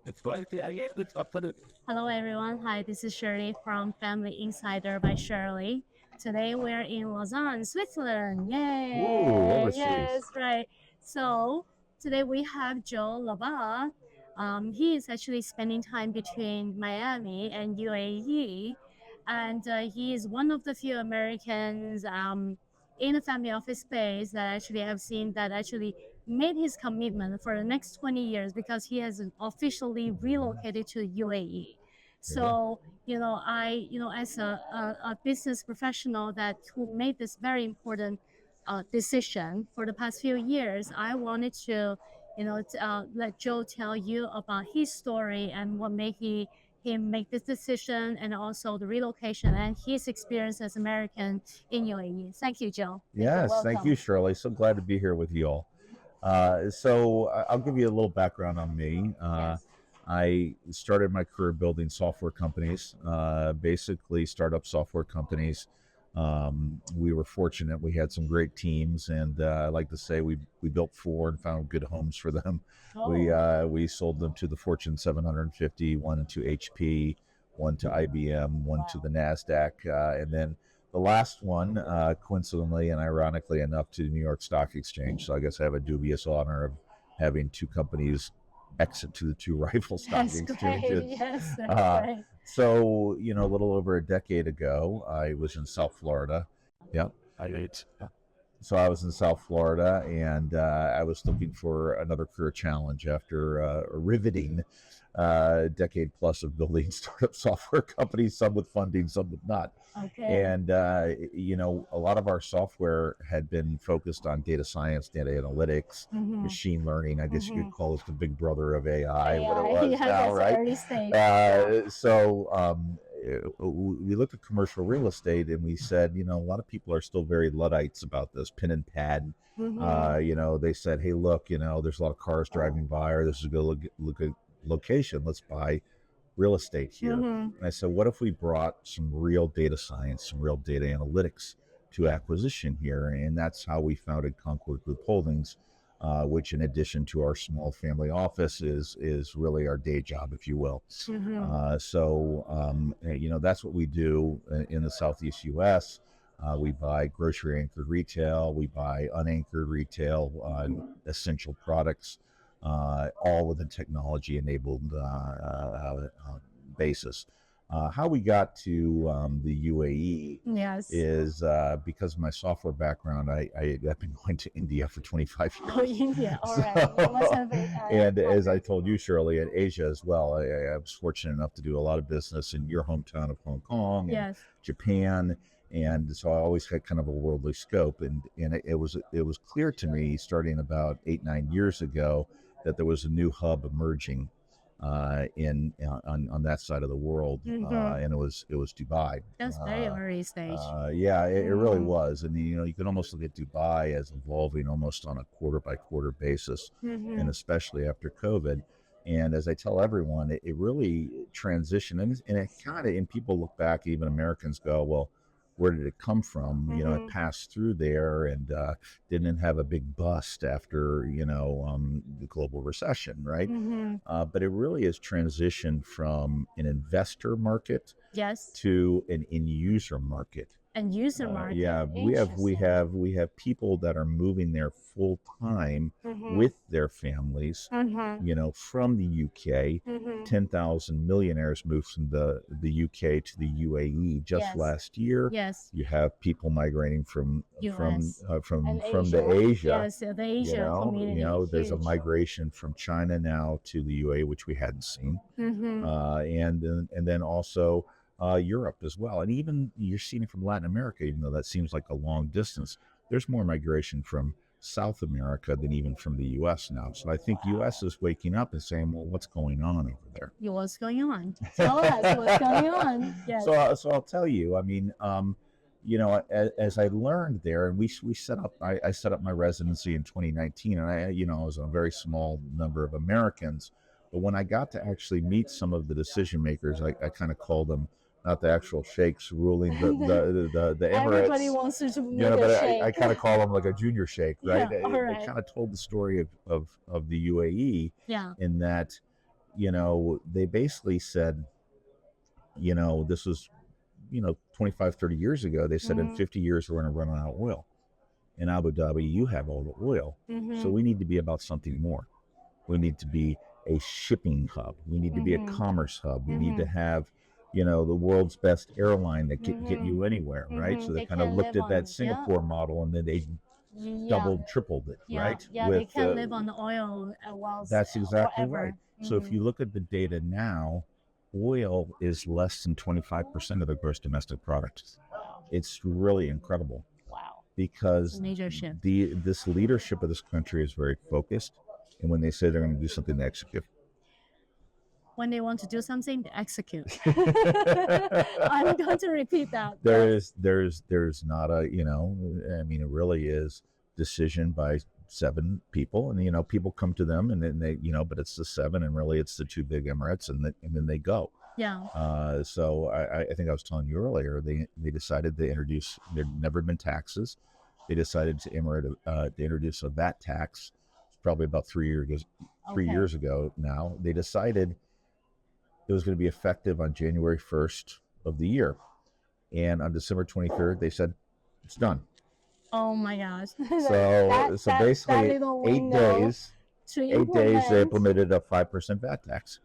Hello everyone. Hi, this is Shirley from Family Insider by Shirley. Today we're in Lausanne, Switzerland. Ooh, Yay! overseas. Yes, right. So today we have Joe LeBas. He is actually spending time between Miami and UAE, and he is one of the few Americans in the family office space that actually have seen that actually made his commitment for the next 20 years because he has officially relocated to UAE. Yeah. So, as a business professional that who made this very important decision for the past few years, I wanted to, let Joe tell you about his story and what made him make this decision and also the relocation and his experience as American in UAE. Thank you, Joe. Thank you. Yes, thank you, Welcome. Shirley. So glad to be here with you all. I'll give you a little background on me. Yes. I started my career building software companies, basically startup software companies. We were fortunate; we had some great teams, and I like to say we built four and found good homes for them. We sold them to the Fortune 750, one to HP, one to IBM, one to Wow. the Nasdaq, and then the last one, coincidentally and ironically enough, to the New York Stock Exchange. So I guess I have a dubious honor of having two companies exit to the two rival stock That's great. exchanges. Yes, that's Uh, great. a little over a decade ago, I was in South Florida. Yep. So I was in South Florida, and I was looking for another career challenge after a riveting decade plus of building startup software companies, some with funding, some with not. Okay. And a lot of our software had been focused on data science, data analytics, machine learning. I guess you could call it the big brother of AI, what it AI, was yeah, now, that's the right? early stage. Yeah. We looked at commercial real estate and we said, a lot of people are still very Luddites about this pen and pad. They said, hey, look, there's a lot of cars driving by, or this is a good location. Let's buy real estate here. And I said, what if we brought some real data science, some real data analytics to acquisition here? And that's how we founded Concorde Group Holdings, which, in addition to our small family office, is really our day job, if you will. That's what we do in the Southeast U.S. We buy grocery anchored retail, we buy unanchored retail, essential products, all with a technology enabled basis. How we got to the UAE Yes. is because of my software background. I've been going to India for 25 Oh, years. India. All right. You must have And as I conquered. told you, Shirley, in Asia as well, I was fortunate enough to do a lot of business in your hometown of Hong Kong and Yes. Japan. And so I always had kind of a worldly scope, and it was clear to me starting about 8-9 years ago that there was a new hub emerging in on that side of the world, and it was Dubai. That's very early stage. Yeah, it really was, and you can almost look at Dubai as evolving almost on a quarter by quarter basis, and especially after COVID. And as I tell everyone, it really transitioned, and it kind of, and people look back, even Americans go, well, where did it come from? It passed through there and didn't have a big bust after the global recession, right? But it really has transitioned from an investor market Yes. to an end user market. And user market. Yeah, we have people that are moving there full time with their families. From the UK, 10,000 millionaires moved from the UK to the UAE just Yes. last year. Yes. You have people migrating from US. And the Asia. Yes, the Asia community. There's a Huge. migration from China now to the UAE, which we hadn't seen, and then also Europe as well. And even you're seeing it from Latin America, even though that seems like a long distance. There's more migration from South America than even from the U.S. now. So I think U.S. is waking up and saying, well, what's going on over there? What's going on? Tell us what's going on. Yes. So I'll tell you. I mean, as I learned there, and we set up, I set up my residency in 2019, and I was a very small number of Americans. But when I got to actually meet some of the decision makers, I kind of called them not the actual sheikhs ruling the Emirates. Everybody wants to make But a shake. I kind of call them like a junior sheikh, right? Yeah, all right. They kind of told the story of the UAE Yeah. in that they basically said, this was, 25, 30 years ago, they said in 50 years we're going to run out of oil. In Abu Dhabi, you have all the oil. So we need to be about something more. We need to be a shipping hub. We need to be a commerce hub. We need to have, the world's best airline that can get you anywhere, right? So they kind of looked at that Singapore model, and then they doubled, tripled it, right? Yeah, they can't live on the oil wells. That's exactly forever. right. So if you look at the data now, oil is less than 25% of the gross domestic product. It's really incredible. Wow. Because major shift. This leadership of this country is very focused, and when they say they're going to do something, they execute. When they want to do something, they execute. I'm going to repeat that. There's not a, it really is decision by 7 people, and people come to them, and then they, but it's the 7, and really it's the 2 big Emirates, and then they go. Yeah. So I think I was telling you earlier, they decided to introduce. There'd never been taxes. They decided to introduce a VAT tax. It's probably about 3 years ago now. They decided it was going to be effective on January 1st of the year, and on December 23rd, they said it's done. Oh my gosh! So basically, 8 days. 8 days they implemented a 5% VAT tax.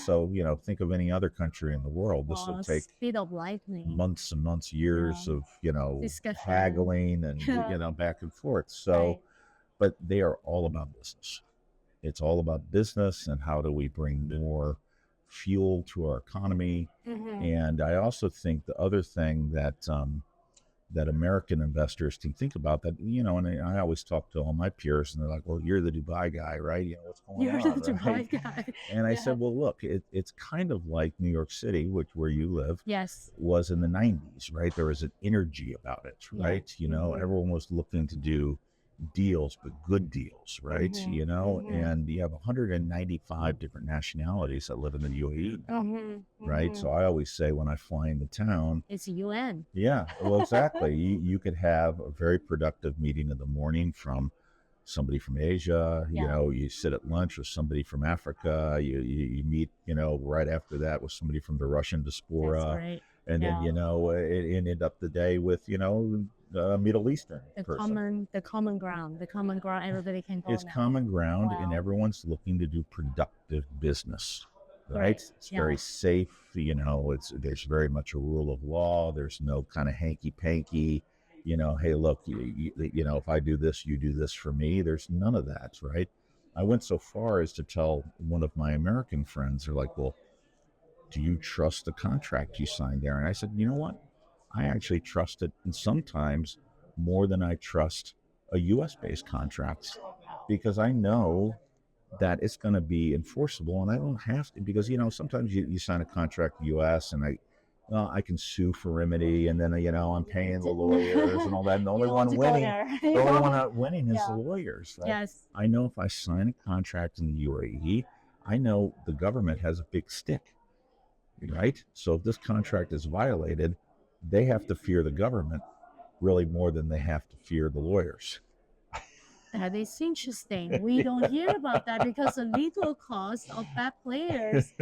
So think of any other country in the world. This will take speed of lightning, months and months, years of discussion, haggling, and back and forth. So, but they are all about business. It's all about business and how do we bring more fuel to our economy. And I also think the other thing that that American investors can think about that, and I always talk to all my peers, and they're like, well, you're the Dubai guy, right? What's going on? You're the Dubai guy. And I said, well, look, it's kind of like New York City, where you live, was in the 90s, right? There was an energy about it, right? Everyone was looking to do deals, but good deals, right? And you have 195 different nationalities that live in the UAE, right? So I always say when I fly into town, it's UN. Yeah, well, exactly. you could have a very productive meeting in the morning from somebody from Asia. You sit at lunch with somebody from Africa. You meet, right after that with somebody from the Russian diaspora. That's right. And then, it ended up the day with, Middle Eastern person. The common ground, everybody can go. It's common ground, and everyone's looking to do productive business, right? It's very safe. There's very much a rule of law. There's no kind of hanky panky. Hey, look, if I do this, you do this for me. There's none of that, right? I went so far as to tell one of my American friends, they're like, well, do you trust the contract you signed there? And I said, you know what? I actually trust it, and sometimes more than I trust a U.S.-based contract, because I know that it's going to be enforceable, and I don't have to, because, sometimes you sign a contract with the U.S., and I can sue for remedy, and then, I'm paying the lawyers and all that, and the only one winning is the lawyers. Right? Yes. I know if I sign a contract in the UAE, I know the government has a big stick, right? So if this contract is violated, they have to fear the government really more than they have to fear the lawyers. That is interesting. We don't hear about that because the legal cost of bad players.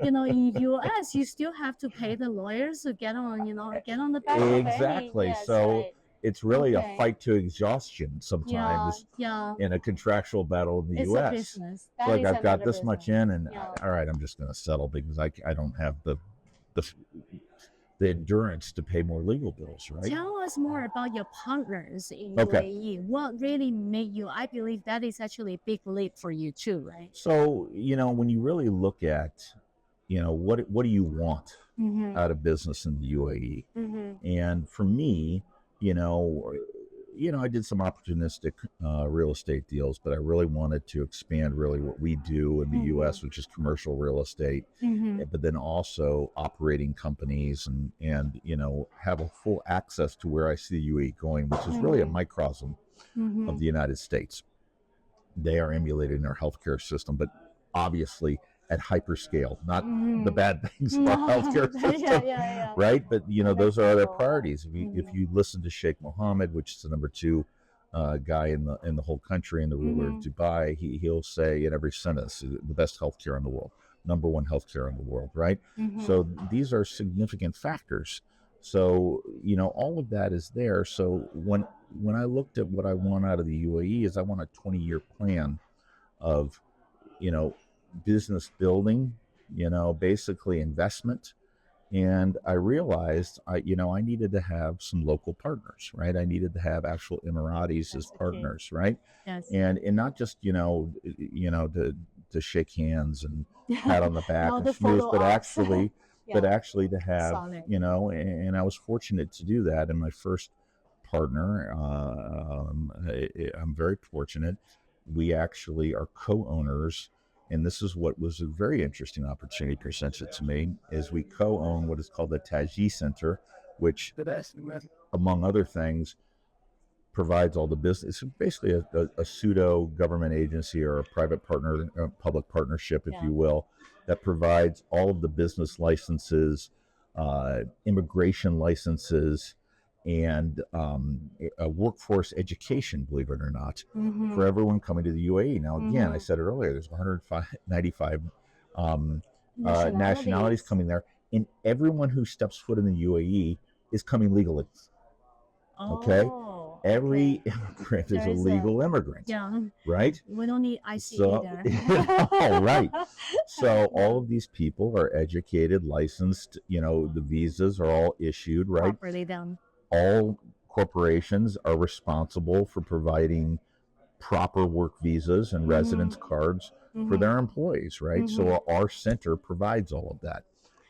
In US, you still have to pay the lawyers to get on the back. Exactly. It's really a fight to exhaustion sometimes in a contractual battle in the US. A business. Like I've got this much in, and all right, I'm just going to settle because I don't have the endurance to pay more legal bills, right? Tell us more about your partners in UAE. What really made you? I believe that is actually a big leap for you too, right? So when you really look at, what do you want out of business in the UAE? And for me, I did some opportunistic real estate deals, but I really wanted to expand really what we do in the U.S., which is commercial real estate, but then also operating companies and have a full access to where I see the UAE going, which is really a microcosm of the United States. They are emulating our healthcare system, but obviously at hyperscale, not the bad things of our healthcare system, right? But those are their priorities. If you listen to Sheikh Mohammed, which is the number 2 guy in the whole country and the ruler of Dubai, he'll say in every sentence, the best healthcare in the world, number one healthcare in the world, right? So these are significant factors. So all of that is there. So when I looked at what I want out of the UAE, is I want a 20-year plan of you know business building, basically investment. And I realized I needed to have some local partners, right? I needed to have actual Emiratis as partners, right? Yes. And not just to shake hands and pat on the back Not and the schmooze, photo but ops. actually to have Solid. and I was fortunate to do that. And my first partner, I'm very fortunate. We actually are co-owners, and this is what was a very interesting opportunity presented to me, is we co-own what is called the Taji Center, which, among other things, provides all the business. It's basically a pseudo government agency or a private partner, public partnership, if you will, that provides all of the business licenses, immigration licenses, and a workforce education, believe it or not, for everyone coming to the UAE. Now, again, I said it earlier, there's 195 nationalities coming there, and everyone who steps foot in the UAE is coming legally. Okay? Every immigrant is a legal immigrant. Right? We don't need IC either. either. All right. So all of these people are educated, licensed, the visas are all issued, right? Properly done. All corporations are responsible for providing proper work visas and residence cards for their employees, right? So our center provides all of that.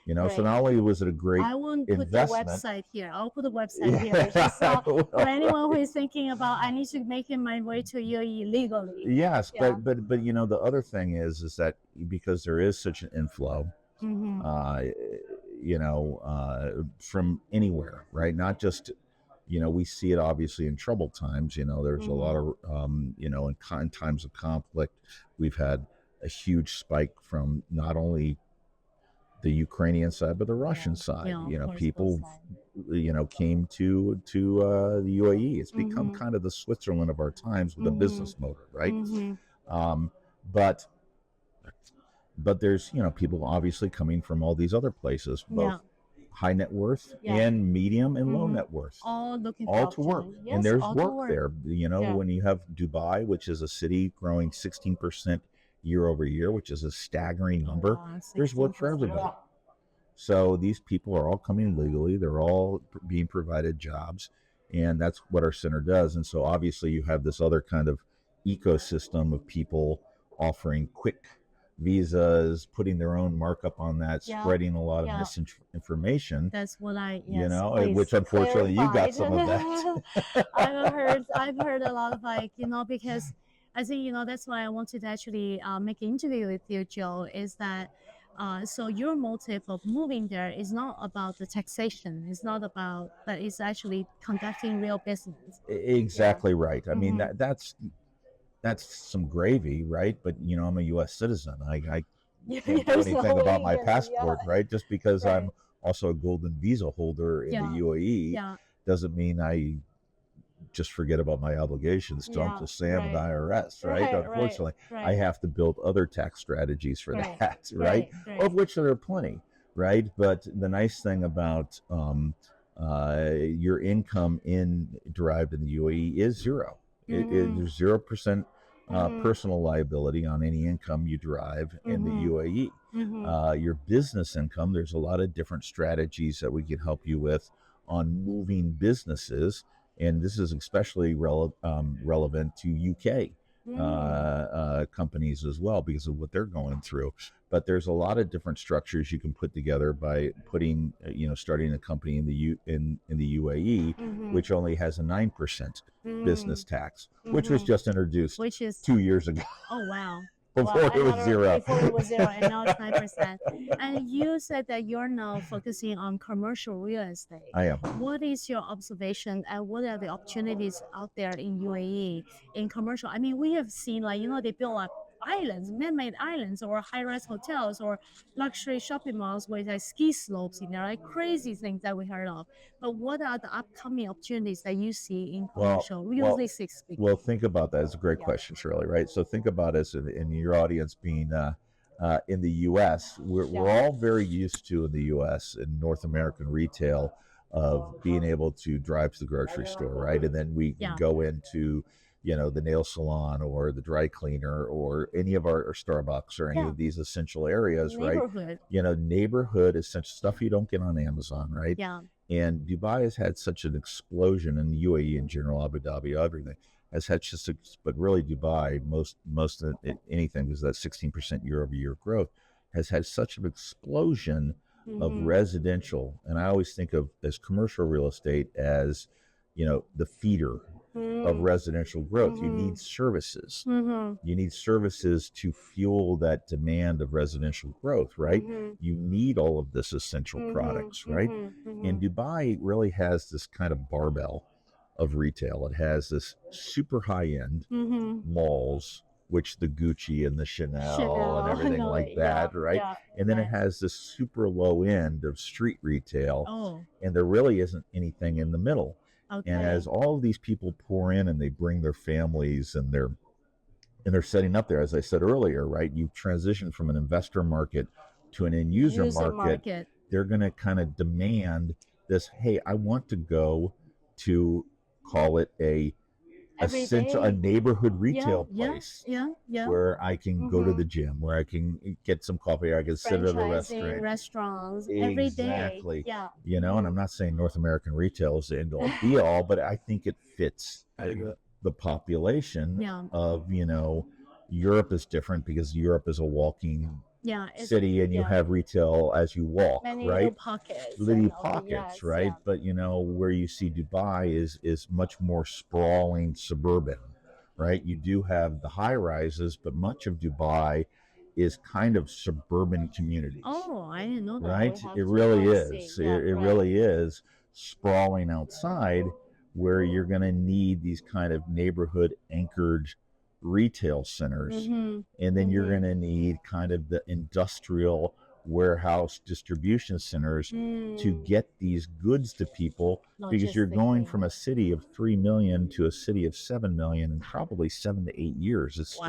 So not only was it a great I won't put investment, the website here. I'll put the website here. Just for anyone who is thinking about, I need to make my way to UAE legally. Yes, but the other thing is that because there is such an inflow, from anywhere, right? Not just we see it obviously in troubled times. There's a lot of in times of conflict, we've had a huge spike from not only the Ukrainian side, but the Russian side. People, came to the UAE. It's become kind of the Switzerland of our times with a business motor, right? But there's people obviously coming from all these other places, both high net worth and medium and low net worth, all looking all to work. And there's work there. When you have Dubai, which is a city growing 16% year over year, which is a staggering number, there's work for everybody. So these people are all coming legally. They're all being provided jobs, and that's what our center does. And so obviously you have this other kind of ecosystem of people offering quick visas, putting their own markup on that, spreading a lot of misinformation. That's what which unfortunately you got some of that. I've heard a lot of because I think that's why I wanted to actually make an interview with you, Joe. Is that so your motive of moving there is not about the taxation. It's not about, but it's actually conducting real business. Exactly right. I mean that's some gravy, right? But I'm a U.S. citizen. I can't do anything about my passport, right? Just because I'm also a golden visa holder in the UAE doesn't mean I just forget about my obligations to Uncle Sam and the IRS, right? Unfortunately, I have to build other tax strategies for that, right? Of which there are plenty, right? But the nice thing about your income derived in the UAE is zero. There's 0% personal liability on any income you derive in the UAE. Your business income, there's a lot of different strategies that we can help you with on moving businesses, and this is especially relevant to UK companies as well because of what they're going through. But there's a lot of different structures you can put together by putting, starting a company in the UAE, which only has a 9% business tax, which was just introduced 2 years ago. Oh wow! Before it was zero. Before it was zero, and now it's 9%. And you said that you're now focusing on commercial real estate. I am. What is your observation, and what are the opportunities out there in UAE in commercial? I mean, we have seen they build islands, man-made islands, or high-rise hotels, or luxury shopping malls with like ski slopes in there, like crazy things that we heard of. But what are the upcoming opportunities that you see in Well, commercial well, real estate speaking? well. Think about that. It's a great Yeah. question, Shirley. Right. So think about us in your audience being in the U.S. We're all very used to in the U.S. in North American retail of being able to drive to the grocery store, right, and then we can Yeah. go into the nail salon or the dry cleaner or any of our or Starbucks or any Yeah. of these essential areas, right? Neighborhood. Neighborhood essential stuff you don't get on Amazon, right? Yeah. And Dubai has had such an explosion, and the UAE in general, Abu Dhabi, everything has had just, but really Dubai, most of anything is that 16% year-over-year growth has had such an explosion of residential. And I always think of as commercial real estate as, the feeder of residential growth. You need services. You need services to fuel that demand of residential growth, right? You need all of this essential products, right? And Dubai really has this kind of barbell of retail. It has this super high-end malls, which the Gucci and the Chanel and everything like that, right? And then it has this super low end of street retail, and there really isn't anything in the middle. And as all of these people pour in and they bring their families and they're setting up there, as I said earlier, right? You transition from an investor market to an end user market. They're going to kind of demand this. Hey, I want to go to call it a neighborhood retail place where I can go to the gym, where I can get some coffee, or I can sit at a restaurant. Restaurants every day. Exactly. And I'm not saying North American retail is the end all be all, but I think it fits the population of, Europe is different because Europe is a walking city, and you have retail as you walk, many right? little pockets, right? But where you see Dubai is much more sprawling suburban, right? You do have the high rises, but much of Dubai is kind of suburban communities. Oh, I didn't know that. Right? It really is. It really is sprawling outside, where you're going to need these kind of neighborhood anchored retail centers, and then you're going to need kind of the industrial warehouse distribution centers to get these goods to people, because you're going from a city of 3 million to a city of 7 million in probably 7 to 8 years. It's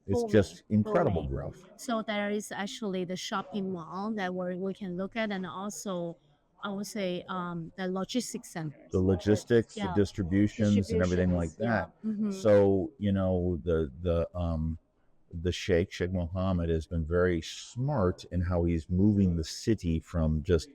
it's just incredible growth. So there is actually the shopping mall that we can look at, and also I would say the logistics centers. The logistics, the distributions, and everything like that. So the Sheikh Mohammed has been very smart in how he's moving the city from just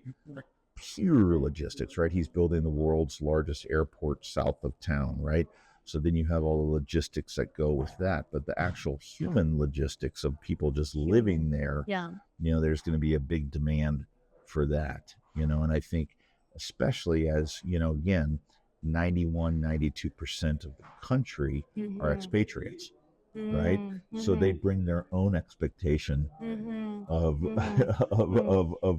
pure logistics, right? He's building the world's largest airport south of town, right? So then you have all the logistics that go with that, but the actual human logistics of people just living there, there's going to be a big demand for that, and I think especially as, again, 92% of the country are expatriates, right? So they bring their own expectation of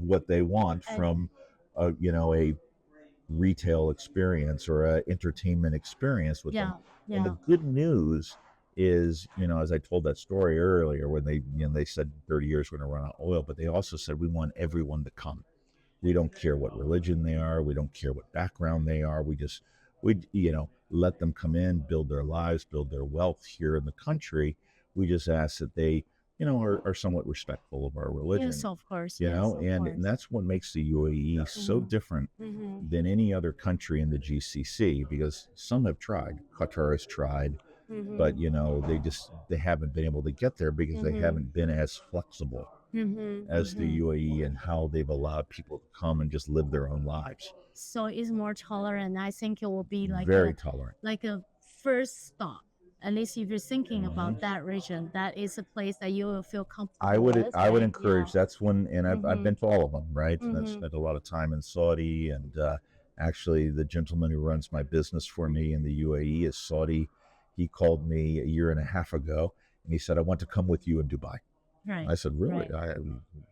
what they want from a retail experience or a entertainment experience with them. And the good news is, as I told that story earlier, when they said 30 years we're going to run out of oil, but they also said we want everyone to come. We don't care what religion they are. We don't care what background they are. We let them come in, build their lives, build their wealth here in the country. We just ask that they, are somewhat respectful of our religion. Yes, of course. And that's what makes the UAE so different than any other country in the GCC, because some have tried. Qatar has tried, but they haven't been able to get there because they haven't been as flexible as the UAE and how they've allowed people to come and just live their own lives. So it's more tolerant. I think it will be like very tolerant, like a first stop. At least if you're thinking about that region, that is a place that you will feel comfortable. I would encourage. That's one, and I've been to all of them, right? And I've spent a lot of time in Saudi, and actually, the gentleman who runs my business for me in the UAE is Saudi. He called me a year and a half ago, and he said, "I want to come with you in Dubai." Right. I said, "Really?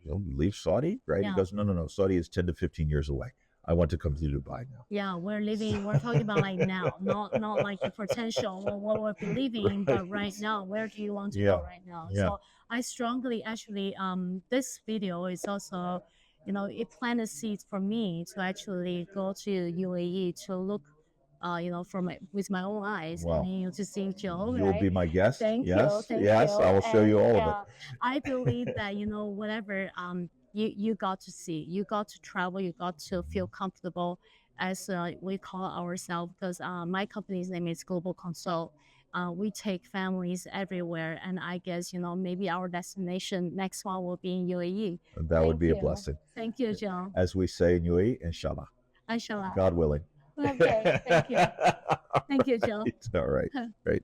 Leave Saudi?" Right? He goes, "No. Saudi is 10 to 15 years away. I want to come to Dubai now. Yeah, we're talking about like now, not like the potential or what we're believing, but right Right. now, where do you want to Yeah. go right now? Yeah. So I strongly actually this video is also, it planted a seed for me to actually go to UAE to look from with my own eyes and Wow. then to see Joe, You'll right? be my guest. Thank you, Yes. thank Yes. you. I will show you And all of yeah, I believe it. that whatever you got to see, you got to travel, you got to feel comfortable as we call ourselves, because my company's name is Global Consult. We take families everywhere, and I guess maybe our destination next one will be in UAE. That would Thank be a you, blessing. thank you, John. As we say in UAE, inshallah. Inshallah. God willing. Okay, thank you, thank you, Joe. It's all right. Great.